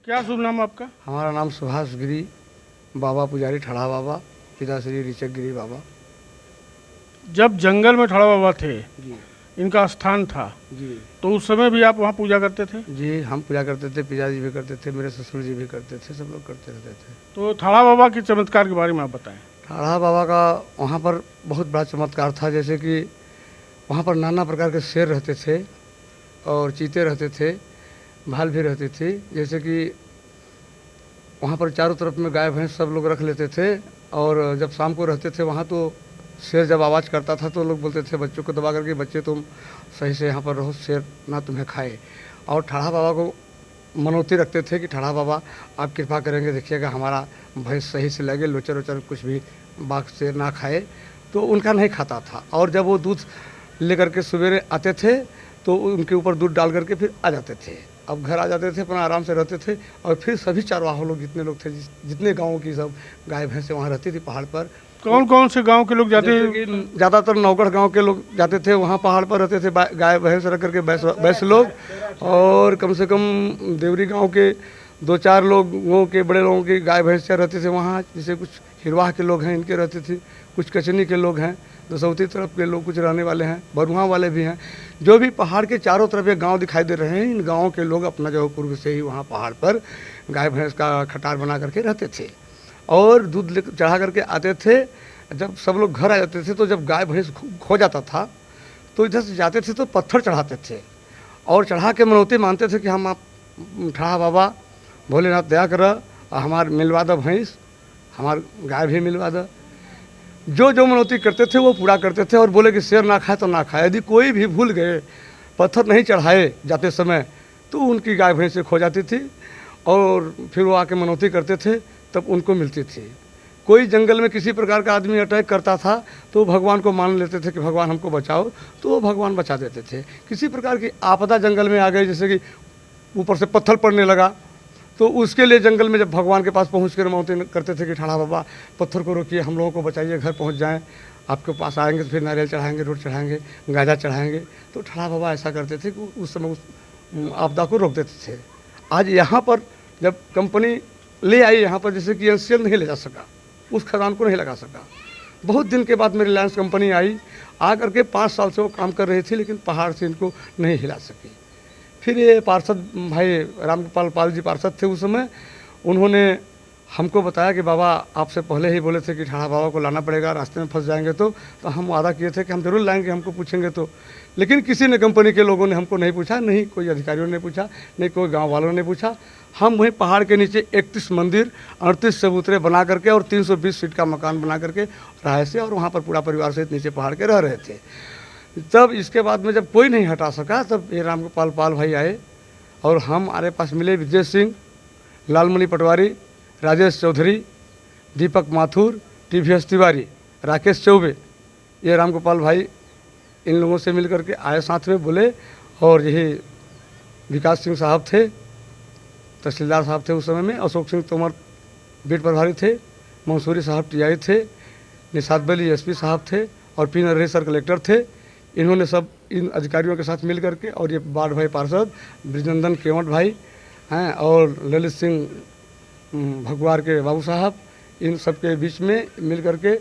क्या शुभ नाम आपका? हमारा नाम सुभाष गिरी, बाबा पुजारी ठड़ा बाबा, पिता श्री ऋचक गिरी बाबा। जब जंगल में ठड़ा बाबा थे, जी इनका स्थान था, जी तो उस समय भी आप वहाँ पूजा करते थे? जी, हम पूजा करते थे, पिताजी भी करते थे, मेरे ससुर जी भी करते थे, सब लोग करते रहते थे। तो ठड़ा बाबा के चमत्कार के बारे में आप बताएं। ठाड़ा बाबा का वहाँ पर बहुत बड़ा चमत्कार था, जैसे कि वहाँ पर नाना प्रकार के शेर रहते थे और चीते रहते थे, भाल भी रहती थी। जैसे कि वहाँ पर चारों तरफ में गाय भैंस सब लोग रख लेते थे, और जब शाम को रहते थे वहाँ तो शेर जब आवाज़ करता था तो लोग बोलते थे बच्चों को दबा करके, बच्चे तुम सही से यहाँ पर रहो, शेर ना तुम्हें खाए। और ठाड़ा बाबा को मनौती रखते थे कि ठाड़ा बाबा आप कृपा करेंगे, देखिएगा हमारा भैंस सही से लगे, लोचर वोचर कुछ भी बाघ शेर ना खाए। तो उनका नहीं खाता था, और जब वो दूध लेकर के सवेरे आते थे तो उनके ऊपर दूध डाल करके फिर आ जाते थे। अब घर आ जाते थे, अपना आराम से रहते थे, और फिर सभी चरवाहा लोग जितने लोग थे, जितने गाँव की सब गाय भैंसें वहाँ रहती थी पहाड़ पर। कौन कौन से गांव के लोग जाते जैसे कि ज़्यादातर नौगढ़ गांव के लोग जाते थे, वहाँ पहाड़ पर रहते थे गाय भैंस रख करके भैंस लोग, और कम से कम देवरी गांव के 2-4 लोगों के, बड़े लोगों की गाय भैंस रहते थे वहाँ। जैसे कुछ हिरवाह के लोग हैं, इनके रहते थे, कुछ कचनी के लोग हैं, दसौती तरफ के लोग कुछ रहने वाले हैं, बरुआ वाले भी हैं। जो भी पहाड़ के चारों तरफ ये गाँव दिखाई दे रहे हैं, इन गाँव के लोग अपना जो पूर्व से ही वहाँ पहाड़ पर गाय भैंस का खटार बना करके रहते थे, और दूध ले चढ़ा करके आते थे। जब सब लोग घर आ जाते थे तो जब गाय भैंस खो जाता था तो इधर से जाते थे तो पत्थर चढ़ाते थे, और चढ़ा के मनौती मानते थे कि हम आप ठड़ा बाबा भोलेनाथ दया कर, हमार मिलवा दो भैंस, हमार गाय भी मिलवा दो। जो जो मनौती करते थे वो पूरा करते थे, और बोले कि शेर ना खाए तो ना खाए। यदि कोई भी भूल गए, पत्थर नहीं चढ़ाए जाते समय, तो उनकी गाय भैंसें खो जाती थी, और फिर वो आके मनौती करते थे, तब उनको मिलती थी। कोई जंगल में किसी प्रकार का आदमी अटैक करता था तो भगवान को मान लेते थे कि भगवान हमको बचाओ, तो वो भगवान बचा देते थे। किसी प्रकार की आपदा जंगल में आ गई, जैसे कि ऊपर से पत्थर पड़ने लगा, तो उसके लिए जंगल में जब भगवान के पास पहुँच कर मनौती करते थे कि ठाड़ा बाबा पत्थर को रोकिए, हम लोगों को बचाइए, घर पहुँच जाएँ, आपके पास आएंगे तो फिर नारियल चढ़ाएंगे, रोट चढ़ाएंगे, गाजा चढ़ाएंगे। तो ठाड़ा बाबा ऐसा करते थे कि उस समय उस आपदा को रोक देते थे। आज यहाँ पर जब कंपनी ले आई यहाँ पर, जैसे कि एनसीएल नहीं ले जा सका, उस खदान को नहीं लगा सका। बहुत दिन के बाद में रिलायंस कंपनी आई, आ करके 5 साल से वो काम कर रही थी, लेकिन पहाड़ से इनको नहीं हिला सकी। फिर ये पार्षद भाई रामगोपाल पाल जी पार्षद थे उस समय, उन्होंने हमको बताया कि बाबा आपसे पहले ही बोले थे कि ठाड़ा बाबा को लाना पड़ेगा, रास्ते में फंस जाएंगे तो हम वादा किए थे कि हम जरूर लाएंगे, हमको पूछेंगे तो। लेकिन किसी ने, कंपनी के लोगों ने हमको नहीं पूछा, नहीं कोई अधिकारियों ने पूछा, नहीं कोई गांव वालों ने पूछा। हम वहीं पहाड़ के नीचे 31 मंदिर, 38 चबूतरे बना करके और 320 फीट का मकान बना करके रहे थे, और वहाँ पर पूरा परिवार सहित नीचे पहाड़ के रह रहे थे। तब इसके बाद में जब कोई नहीं हटा सका, तब ये रामगोपाल पाल भाई आए, और हमारे पास मिले विजय सिंह, लालमणि पटवारी, राजेश चौधरी, दीपक माथुर, टीवीएस तिवारी, राकेश चौबे। ये रामगोपाल भाई इन लोगों से मिल करके आए साथ में, बोले। और यही विकास सिंह साहब थे, तहसीलदार साहब थे उस समय में, अशोक सिंह तोमर बीट प्रभारी थे, मंसूरी साहब टीआई थे, निषाद बली एसपी साहब थे, और पी नरहरी सर कलेक्टर थे। इन्होंने सब इन अधिकारियों के साथ मिल करके, और ये बाढ़ भाई पार्षद ब्रिजनंदन केवट भाई हैं, और ललित सिंह भगवार के बाबू साहब, इन सब के बीच में मिल करके,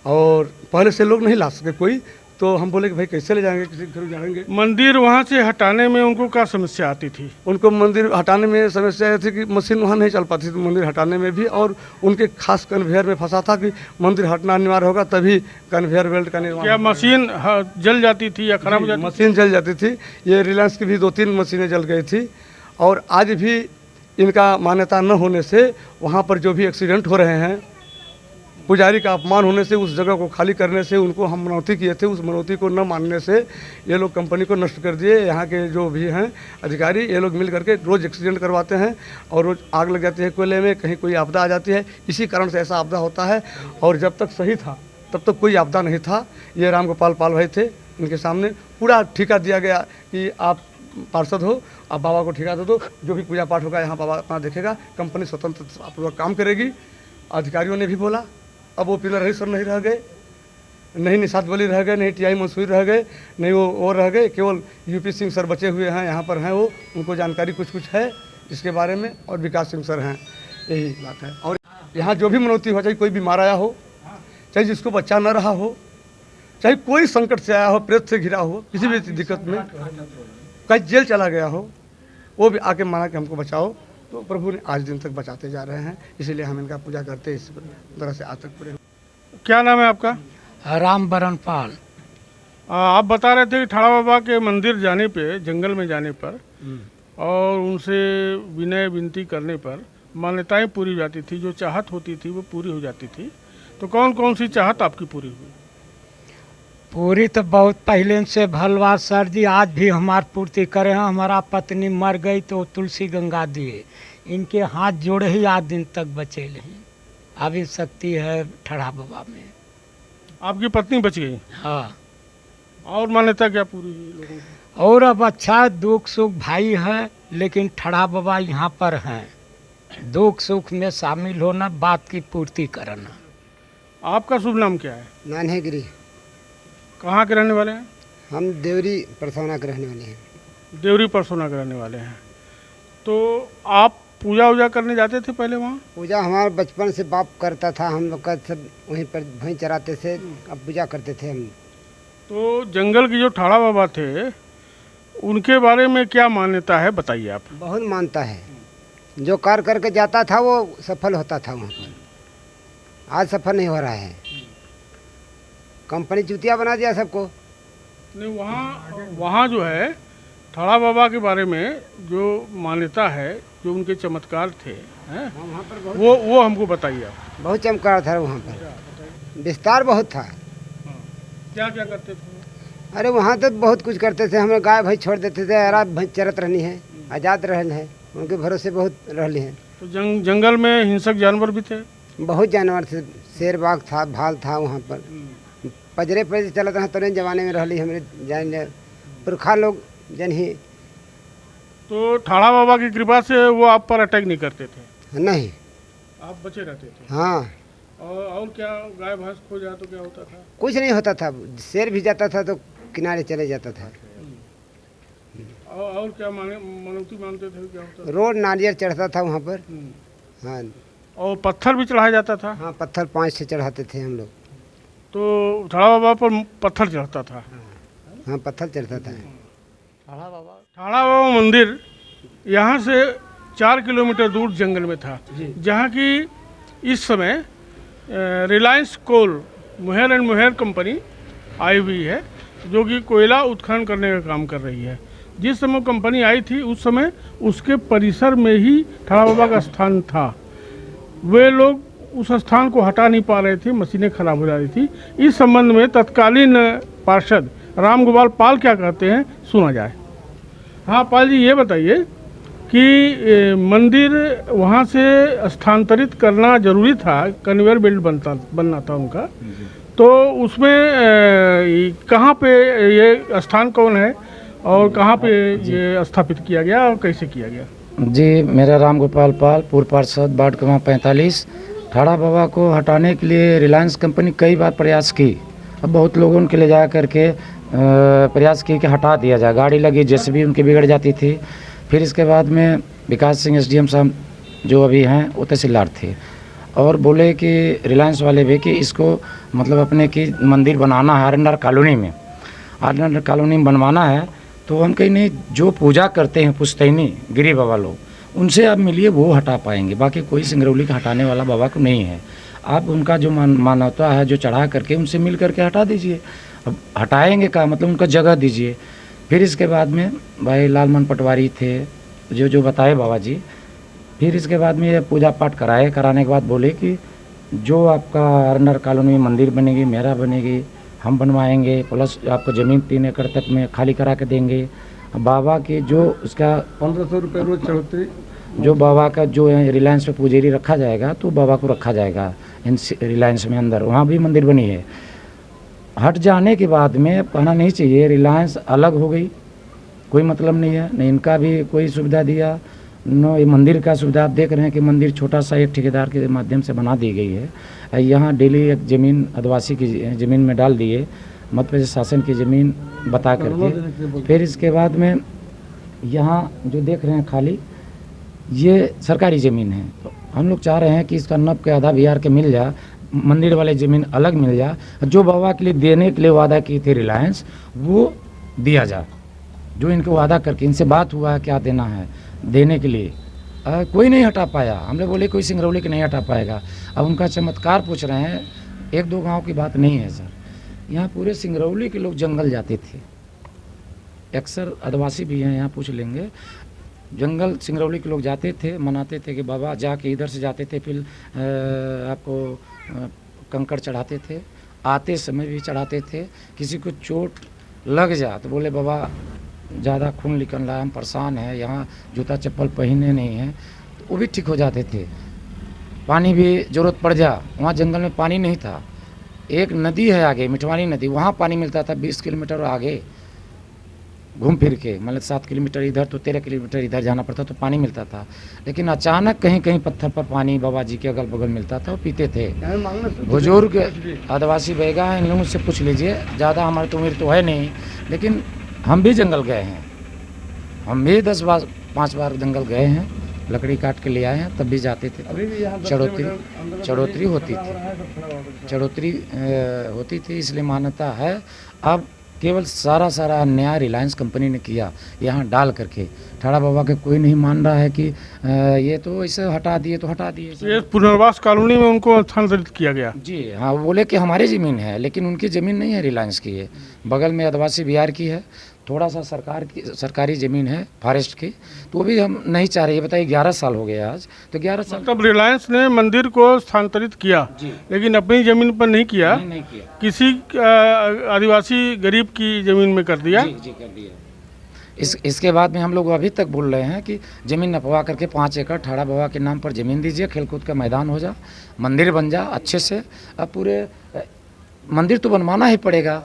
और पहले से लोग नहीं ला सके कोई, तो हम बोले कि भाई कैसे ले जाएंगे, किसी घर जाएंगे। मंदिर वहाँ से हटाने में उनको क्या समस्या आती थी? उनको मंदिर हटाने में समस्या यह थी कि मशीन वहाँ नहीं चल पाती थी मंदिर हटाने में भी, और उनके खास कन्वेयर में फंसा था कि मंदिर हटना अनिवार्य होगा, तभी कन्वेयर बेल्ट का निर्माण। क्या मशीन जल जाती थी या खराब हो जाती? मशीन जल जाती थी। ये रिलायंस की भी 2-3 मशीनें जल गई थी, और आज भी इनका मान्यता न होने से वहाँ पर जो भी एक्सीडेंट हो रहे हैं, पुजारी का अपमान होने से, उस जगह को खाली करने से, उनको हम मनौती किए थे, उस मनौती को न मानने से ये लोग कंपनी को नष्ट कर दिए। यहाँ के जो भी हैं अधिकारी, ये लोग मिल करके रोज़ एक्सीडेंट करवाते हैं, और रोज़ आग लग जाती है कोयले में, कहीं कोई आपदा आ जाती है, इसी कारण से ऐसा आपदा होता है। और जब तक सही था तब तक कोई आपदा नहीं था। ये रामगोपाल पाल भाई थे, इनके सामने पूरा ठेका दिया गया कि आप पार्षद हो, आप बाबा को ठेका दे दो, जो भी पूजा पाठ होगा यहाँ बाबा अपना देखेगा, कंपनी स्वतंत्रतापूर्वक काम करेगी। अधिकारियों ने भी बोला। अब वो पिलर सर नहीं रह गए, नहीं निषाद वली रह गए, नहीं टीआई मंसूरी रह गए, नहीं वो रह गए, केवल यूपी सिंह सर बचे हुए हैं, यहाँ पर हैं वो, उनको जानकारी कुछ कुछ है। इसके बारे में, और विकास सिंह सर हैं, यही बात है। और यहाँ जो भी मनौती हो, चाहे कोई बीमार आया हो, चाहे जिसको बच्चा न रहा हो, चाहे कोई संकट से आया हो, प्रेत से घिरा हो, किसी भी दिक्कत में, कहीं जेल चला गया हो, वो भी आके माना कि हमको बचाओ, तो प्रभु ने आज दिन तक बचाते जा रहे हैं। इसीलिए हम इनका पूजा करते हैं इस तरह से आज तक पूरे। क्या नाम है आपका? राम बरन पाल। आप बता रहे थे कि ठाड़ा बाबा के मंदिर जाने पे, जंगल में जाने पर और उनसे विनय विनती करने पर मान्यताएं पूरी हो जाती थी, जो चाहत होती थी वो पूरी हो जाती थी। तो कौन कौन सी चाहत आपकी पूरी हुई? पूरी तो बहुत पहले से भलवा सर जी आज भी हमार पूर्ति करे हैं। हमारा पत्नी मर गई तो तुलसी गंगा दिए, इनके हाथ जोड़े ही आज दिन तक बचे हैं। अभी शक्ति है ठाड़ा बाबा में। आपकी पत्नी बच गई? हाँ। और मान्यता क्या पूरी हुई लोगों की? और अब अच्छा दुख सुख भाई है, लेकिन ठाड़ा बाबा यहाँ पर हैं, दुख सुख में शामिल होना, बात की पूर्ति करना। आपका शुभ नाम क्या है? नान्हेगिरी। कहाँ के रहने वाले हैं? हम देवरी परसौना के रहने वाले हैं। देवरी परसोना के रहने वाले हैं। तो आप पूजा वूजा करने जाते थे पहले वहाँ? पूजा हमारे बचपन से बाप करता था, हम लोग का सब वहीं पर भैंस चराते थे, अब पूजा करते थे हम। तो जंगल के जो ठाड़ा बाबा थे उनके बारे में क्या मान्यता है, बताइए आप। बहुत मानता है, जो कार्य करके जाता था वो सफल होता था वहाँ पर। आज सफल नहीं हो रहा है, कंपनी चूतिया बना दिया सबको। नहीं, वहाँ जो है ठाड़ा बाबा के बारे में जो मान्यता है, जो उनके चमत्कार थे हैं, वहाँ पर वो हमको बताइए आप। बहुत चमत्कार था वहाँ पर, विस्तार बहुत था। क्या क्या करते थे? अरे वहाँ तो बहुत कुछ करते थे। हमें गाय भैंस छोड़ देते थे, रात भैंस चरत रहनी है, आज़ाद रहन है, उनके भरोसे बहुत रहली हैं। तो जंगल में हिंसक जानवर भी थे? बहुत जानवर थे, शेर बाघ था, भाल था वहाँ पर। पजरे पर चलत रहा तोरे जमाने में रहली हमारे जान पुरखा लोग जन ही। तो ठाड़ा बाबा की कृपा से वो आप पर अटैक नहीं करते थे? नहीं, आप बचे रहते थे? हाँ। और क्या, गाय भैंस खो जाए तो क्या होता था? कुछ नहीं होता था, शेर भी जाता था तो किनारे चले जाता था। और क्या मनौती मानते थे, क्या होता था? रोड नारियल चढ़ता था वहाँ पर। हाँ। और पत्थर भी चढ़ाया जाता था? हाँ, पत्थर 5 से चढ़ाते थे हम लोग। तो ठाड़ा बाबा पर पत्थर चढ़ता था? हाँ, पत्थर चढ़ता था। ठाड़ा बाबा मंदिर यहाँ से 4 किलोमीटर दूर जंगल में था, जहाँ की इस समय रिलायंस कोल मुहैर एंड मुहैर कंपनी आई हुई है, जो कि कोयला उत्खनन करने का काम कर रही है। जिस समय कंपनी आई थी उस समय उसके परिसर में ही ठाड़ा बाबा का स्थान था। वे लोग उस स्थान को हटा नहीं पा रहे थे, मशीनें खराब हो जा रही थी। इस संबंध में तत्कालीन पार्षद राम गोपाल पाल क्या कहते हैं, सुना जाए। हाँ पाल जी, ये बताइए कि मंदिर वहाँ से स्थानांतरित करना जरूरी था, कन्वेयर बेल्ट बनना था उनका, तो उसमें कहाँ पे ये स्थान कौन है और कहाँ पे ये स्थापित किया गया और कैसे किया गया? जी, मेरा राम गोपाल पाल, पूर्व पार्षद वार्ड क्रमांक 45। ठाड़ा बाबा को हटाने के लिए रिलायंस कंपनी कई बार प्रयास की। अब बहुत लोगों के ले जा करके प्रयास की कि हटा दिया जाए। गाड़ी लगी, जेसीबी उनकी बिगड़ जाती थी। फिर इसके बाद में विकास सिंह एसडीएम साहब जो अभी हैं वो तहसीलदार थे, और बोले कि रिलायंस वाले भी कि इसको मतलब अपने की मंदिर बनाना है आर कॉलोनी में, आर कॉलोनी में बनवाना है। तो हम कहीं नहीं, जो पूजा करते हैं पुश्तैनी गिरी बाबा लोग, उनसे आप मिलिए, वो हटा पाएंगे। बाकी कोई सिंगरौली का हटाने वाला बाबा को नहीं है। आप उनका जो मानवता है जो चढ़ा करके उनसे मिल करके हटा दीजिए। अब हटाएंगे का मतलब उनका जगह दीजिए। फिर इसके बाद में भाई लालमन पटवारी थे जो बताए बाबा जी। फिर इसके बाद में ये पूजा पाठ कराने के बाद बोले कि जो आपका आर कॉलोनी में मंदिर बनेगी, मेरा बनेगी, हम बनवाएंगे, प्लस आपको ज़मीन 3 एकड़ तक में खाली करा के देंगे। बाबा की जो उसका 1500 रुपये रोज चढ़ोतरी, जो बाबा का जो है रिलायंस में पुजारी रखा जाएगा तो बाबा को रखा जाएगा इन रिलायंस में अंदर, वहाँ भी मंदिर बनी है। हट जाने के बाद में कहना नहीं चाहिए रिलायंस अलग हो गई, कोई मतलब नहीं है, नहीं इनका भी कोई सुविधा दिया, न ये मंदिर का सुविधा। आप देख रहे हैं कि मंदिर छोटा सा एक ठेकेदार के माध्यम से बना दी गई है। यहाँ डेली एक ज़मीन आदिवासी की ज़मीन में डाल दिए, मध्य प्रदेश शासन की ज़मीन बता करके। फिर इसके बाद में यहाँ जो देख रहे हैं खाली, ये सरकारी ज़मीन है। तो हम लोग चाह रहे हैं कि इसका नब के आधा बिहार के मिल जाए, मंदिर वाले ज़मीन अलग मिल जाए, जो बाबा के लिए देने के लिए वादा की थी रिलायंस, वो दिया जाए। जो इनको वादा करके इनसे बात हुआ है क्या देना है देने के लिए, कोई नहीं हटा पाया। हमने बोले कोई सिंगरौली के नहीं हटा पाएगा। अब उनका चमत्कार पूछ रहे हैं, एक दो गांव की बात नहीं है सर, यहाँ पूरे सिंगरौली के लोग जंगल जाते थे। अक्सर आदिवासी भी हैं, यहाँ पूछ लेंगे, जंगल सिंगरौली के लोग जाते थे, मनाते थे कि बाबा जाके इधर से जाते थे, फिर आपको कंकड़ चढ़ाते थे, आते समय भी चढ़ाते थे। किसी को चोट लग जा तो बोले बाबा ज़्यादा खून निकल रहा है, हम परेशान हैं, यहाँ जूता चप्पल पहने नहीं हैं, तो वो भी ठीक हो जाते थे। पानी भी ज़रूरत पड़ जा, वहाँ जंगल में पानी नहीं था, एक नदी है आगे मिठवानी नदी, वहाँ पानी मिलता था 20 किलोमीटर आगे घूम फिर के, मतलब 7 किलोमीटर इधर तो 13 किलोमीटर इधर जाना पड़ता तो पानी मिलता था। लेकिन अचानक कहीं कहीं पत्थर पर पानी बाबा जी के अगल बगल मिलता था, वो पीते थे। बुजुर्ग आदिवासी बैगा हैं, इन लोगों से पूछ लीजिए, ज़्यादा हमारी तो उम्र तो है नहीं, लेकिन हम भी जंगल गए हैं, हम भी 5 बार जंगल गए हैं, लकड़ी काट के ले आए हैं, तब भी जाते थे। चढ़ोतरी होती थी, इसलिए मान्यता है। अब केवल सारा अन्याय रिलायंस कंपनी ने किया यहाँ डाल करके। ठाड़ा बाबा के कोई नहीं मान रहा है कि ये तो इसे हटा दिए तो हटा दिए। ये पुनर्वास कॉलोनी में उनको स्थानांतरित किया गया। जी हाँ, वो बोले कि हमारी ज़मीन है, लेकिन उनकी ज़मीन नहीं है, रिलायंस की है। बगल में आदिवासी बिहार की है, थोड़ा सा सरकारी ज़मीन है फॉरेस्ट की, तो वो भी हम नहीं चाह रहे। ये बताइए 11 साल हो गए आज, तो 11 साल मतलब रिलायंस ने मंदिर को स्थानांतरित किया, लेकिन अपनी ज़मीन पर नहीं किया, नहीं किया, किसी आदिवासी गरीब की ज़मीन में कर दिया। जी कर दिया। इसके बाद में हम लोग अभी तक बोल रहे हैं कि ज़मीन नपवा करके 5 एकड़ ठाड़ा बाबा के नाम पर ज़मीन दीजिए, खेलकूद का मैदान हो जा, मंदिर बन जा अच्छे से। अब पूरे मंदिर तो बनवाना ही पड़ेगा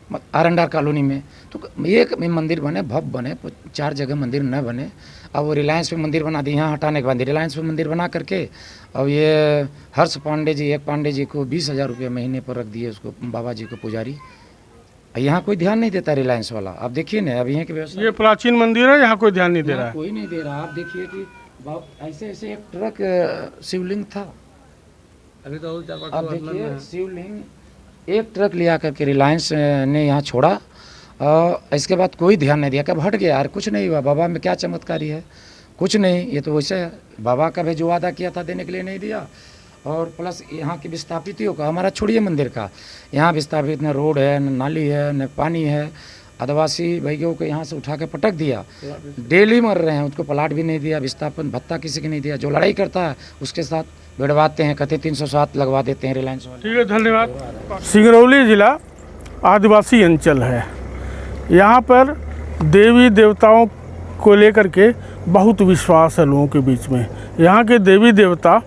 आरंडार कॉलोनी में, तो एक मंदिर बने, भव्य बने, 4 जगह मंदिर न बने। अब वो रिलायंस पे मंदिर बना दी, यहाँ हटाने के बाद रिलायंस पे मंदिर बना करके अब ये हर्ष पांडे जी, एक पांडे जी को 20,000 रुपये महीने पर रख दिए उसको, बाबा जी को पुजारी। यहाँ कोई ध्यान नहीं देता रिलायंस वाला। आप देखिए ना, अब यहाँ की व्यवस्था, ये प्राचीन मंदिर है, यहाँ कोई ध्यान नहीं दे रहा है, कोई नहीं दे रहा। आप देखिए कि ऐसे एक ट्रक शिवलिंग था, अभी तो आप देखिए शिवलिंग एक ट्रक लिया करके रिलायंस ने यहाँ छोड़ा, और इसके बाद कोई ध्यान नहीं दिया। कब हट गया यार, कुछ नहीं हुआ। बाबा में क्या चमत्कारी है, कुछ नहीं। ये तो वैसे है, बाबा का भी जो वादा किया था देने के लिए नहीं दिया। और प्लस यहाँ की विस्थापितियों का, हमारा छोड़िए मंदिर का, यहाँ विस्थापित न रोड है, न नाली है, न पानी है। आदिवासी भाइयों को यहाँ से उठा के पटक दिया, डेली मर रहे हैं, उसको प्लाट भी नहीं दिया, विस्थापन भत्ता किसी की नहीं दिया। जो लड़ाई करता है उसके साथ भिड़वाते हैं, कहते 307 लगवा देते हैं रिलायंस वाले। ठीक है, धन्यवाद। सिंगरौली जिला आदिवासी अंचल है, यहाँ पर देवी देवताओं को लेकर के बहुत विश्वास है लोगों के बीच में। यहाँ के देवी देवता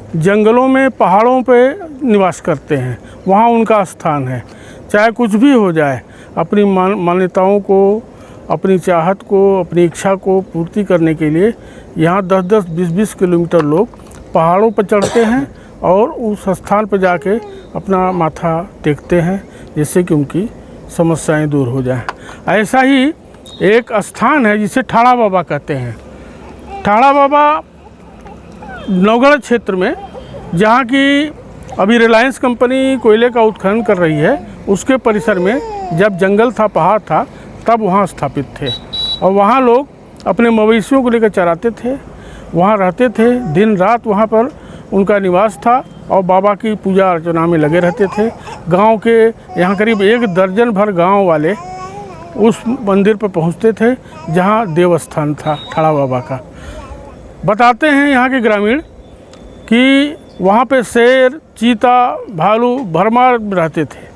जंगलों में, पहाड़ों पे निवास करते हैं, वहाँ उनका स्थान है। चाहे कुछ भी हो जाए, अपनी मान्यताओं को, अपनी चाहत को, अपनी इच्छा को पूर्ति करने के लिए यहाँ 10-10, 20-20 किलोमीटर लोग पहाड़ों पर चढ़ते हैं और उस स्थान पर जाके अपना माथा टेकते हैं, जिससे कि उनकी समस्याएं दूर हो जाएं। ऐसा ही एक स्थान है जिसे ठाड़ा बाबा कहते हैं। ठाड़ा बाबा नौगढ़ क्षेत्र में, जहाँ की अभी रिलायंस कंपनी कोयले का उत्खनन कर रही है, उसके परिसर में जब जंगल था, पहाड़ था, तब वहाँ स्थापित थे। और वहाँ लोग अपने मवेशियों को लेकर चराते थे, वहाँ रहते थे, दिन रात वहाँ पर उनका निवास था और बाबा की पूजा अर्चना में लगे रहते थे। गांव के यहाँ करीब 1 दर्जन भर गांव वाले उस मंदिर पर पहुँचते थे जहाँ देवस्थान था ठाड़ा बाबा का। बताते हैं यहाँ के ग्रामीण कि वहाँ पे शेर, चीता, भालू भरमार रहते थे,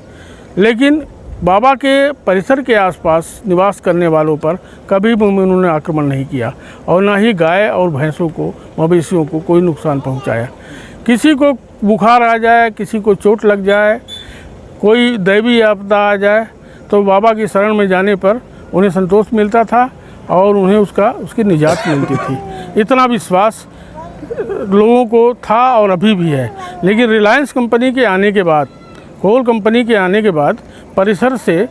लेकिन बाबा के परिसर के आसपास निवास करने वालों पर कभी भी उन्होंने आक्रमण नहीं किया और ना ही गाय और भैंसों को, मवेशियों को कोई नुकसान पहुंचाया। किसी को बुखार आ जाए, किसी को चोट लग जाए, कोई दैवी आपदा आ जाए, तो बाबा की शरण में जाने पर उन्हें संतोष मिलता था और उन्हें उसकी निजात मिलती थी। इतना विश्वास लोगों को था और अभी भी है। लेकिन रिलायंस कंपनी के आने के बाद, कोल कंपनी के आने के बाद परिसर से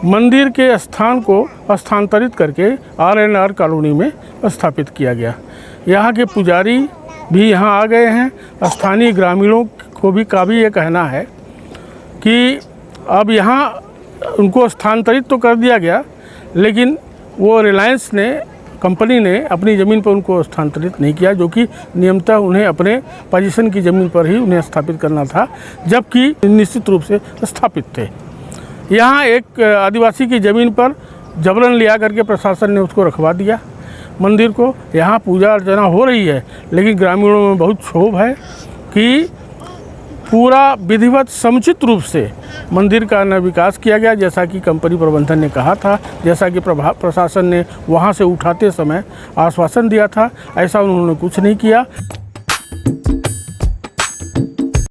मंदिर के स्थान को स्थानांतरित करके RNR कॉलोनी में स्थापित किया गया। यहाँ के पुजारी भी यहाँ आ गए हैं। स्थानीय ग्रामीणों को भी का भी ये कहना है कि अब यहाँ उनको स्थानांतरित तो कर दिया गया, लेकिन वो रिलायंस ने कंपनी ने अपनी ज़मीन पर उनको स्थानांतरित नहीं किया, जो कि नियमतः उन्हें अपने पोजीशन की ज़मीन पर ही उन्हें स्थापित करना था, जबकि निश्चित रूप से स्थापित थे। यहाँ एक आदिवासी की ज़मीन पर जबरन लिया करके प्रशासन ने उसको रखवा दिया मंदिर को। यहाँ पूजा अर्चना हो रही है, लेकिन ग्रामीणों में बहुत क्षोभ है कि पूरा विधिवत समुचित रूप से मंदिर का न विकास किया गया, जैसा कि कंपनी प्रबंधन ने कहा था, जैसा कि प्रशासन ने वहाँ से उठाते समय आश्वासन दिया था, ऐसा उन्होंने कुछ नहीं किया।